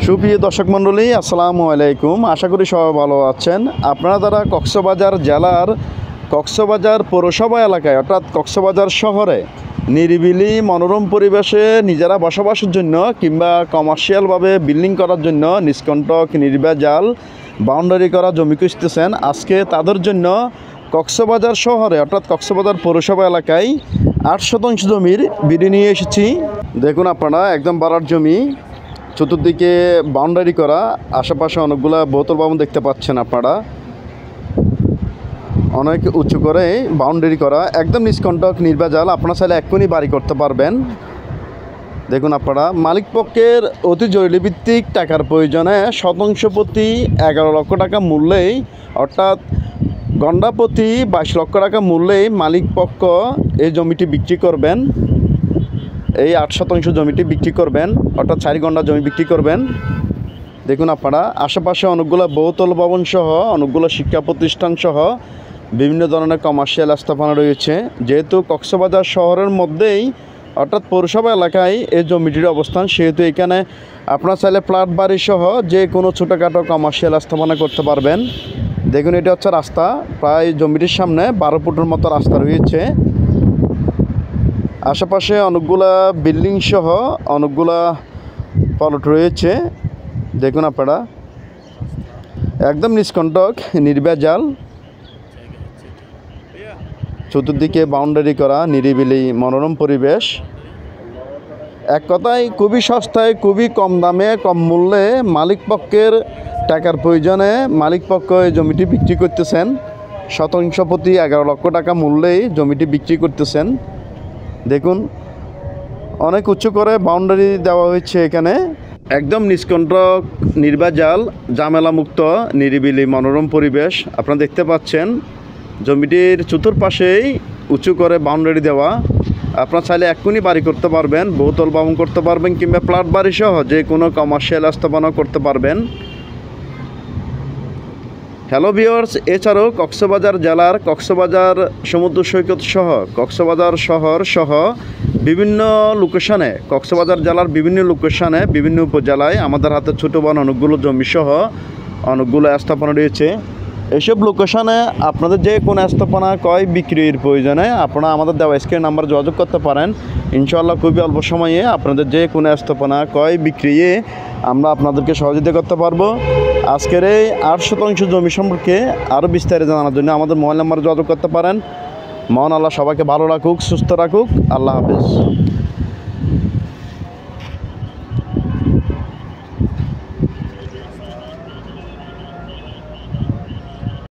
সুপ্রিয় দর্শক মণ্ডলী, আসসালামু আলাইকুম। আশা করি সবাই ভালো আছেন। আপনারা যারা কক্সবাজার জেলার কক্সবাজার পৌরসভা এলাকায় অর্থাৎ কক্সবাজার শহরে নিরিবিলি মনোরম পরিবেশে নিজেরা বসবাসের জন্য কিংবা কমার্শিয়ালভাবে বিল্ডিং করার জন্য নিষ্কণ্টক নির্ভেজাল বাউন্ডারি করা জমি খুঁজতেছেন, আজকে তাদের জন্য কক্সবাজার শহরে অর্থাৎ কক্সবাজার পৌরসভা এলাকায় 8 শতাংশ জমির বিডি নিয়ে এসেছি। দেখুন আপনারা, একদম বাড়ার জমি, চতুর্দিকে বাউন্ডারি করা, আশেপাশে অনেকগুলো বহুতল ভবন দেখতে পাচ্ছেন আপনারা। অনেক উঁচু করে বাউন্ডারি করা, একদম নিষ্কণ্টক নির্ভেজাল, আপনারা চাইলে এক্ষুনি বাড়ি করতে পারবেন। দেখুন আপনারা, মালিক পক্ষের অতি জরুরি ভিত্তিক টাকার প্রয়োজনে শতাংশ প্রতি 11 লক্ষ টাকা মূল্যেই অর্থাৎ গন্ডা প্রতি 22 লক্ষ টাকা মূল্যেই মালিক পক্ষ এই জমিটি বিক্রি করবেন। এই 8 শতাংশ জমিটি বিক্রি করবেন, অর্থাৎ 4 গন্ডা জমি বিক্রি করবেন। দেখুন আপনারা, আশেপাশে অনেকগুলো বহুতল ভবন সহ অনেকগুলো শিক্ষা প্রতিষ্ঠান সহ বিভিন্ন ধরনের কমার্শিয়াল স্থাপনা রয়েছে। যেহেতু কক্সবাজার শহরের মধ্যেই অর্থাৎ পৌরসভা এলাকায় এই জমিটির অবস্থান, সেহেতু এখানে আপনারা চাইলে ফ্ল্যাট বাড়ি সহ যে কোনো ছোটোখাটো কমার্শিয়াল স্থাপনা করতে পারবেন। দেখুন, এটা হচ্ছে রাস্তা, প্রায় জমিটির সামনে 12 ফুটের মতো রাস্তা রয়েছে। আশেপাশে অনেকগুলা বিল্ডিং সহ অনেকগুলা প্লট রয়েছে। দেখুন আপনারা, একদম নিষ্কণ্টক নির্ভেজাল, চতুর্দিকে বাউন্ডারি করা, নিরিবিলি মনোরম পরিবেশ। এক কথায় খুবই সস্তায়, খুবই কম দামে, কম মূল্যে মালিক পক্ষের টাকার প্রয়োজনে মালিক পক্ষ এই জমিটি বিক্রি করতেছেন। শতাংশ প্রতি 11 লক্ষ টাকা মূল্যেই জমিটি বিক্রি করতেছেন। দেখুন, অনেক উঁচু করে বাউন্ডারি দেওয়া হয়েছে এখানে। একদম নিষ্কণ্টক নির্ভেজাল ঝামেলামুক্ত নিরিবিলি মনোরম পরিবেশ আপনারা দেখতে পাচ্ছেন। জমিটির চতুর্পাশেই উঁচু করে বাউন্ডারি দেওয়া, আপনারা চাইলে এক্ষুনি বাড়ি করতে পারবেন, বহুতল ভবন করতে পারবেন কিংবা ফ্ল্যাট বাড়ি সহ যে কোনো কমার্শিয়াল স্থাপনা করতে পারবেন। হ্যালো ভিউয়ার্স, এছাড়াও কক্সবাজার জেলার কক্সবাজার সমুদ্র সৈকত সহ কক্সবাজার শহর সহ বিভিন্ন লোকেশনে, কক্সবাজার জেলার বিভিন্ন লোকেশনে, বিভিন্ন উপজেলায় আমাদের হাতে ছোটো বড় অনেকগুলো জমি সহ অনেকগুলো স্থাপনা রয়েছে। এইসব লোকেশনে আপনাদের যে কোনো স্থাপনা ক্রয় বিক্রির প্রয়োজনে আপনারা আমাদের দেওয়া স্ক্রিন নাম্বার যোগাযোগ করতে পারেন। ইনশাআল্লাহ খুবই অল্প সময়ে আপনাদের যে কোনো স্থাপনা ক্রয় বিক্রিয়ে আমরা আপনাদেরকে সহযোগিতা করতে পারবো। আজকের এই 8 শতাংশ জমি সম্পর্কে আরও বিস্তারিত জানার জন্য আমাদের মোবাইল নাম্বারে যোগাযোগ করতে পারেন। মহান আল্লাহ সবাইকে ভালো রাখুক, সুস্থ রাখুক। আল্লাহ হাফেজ।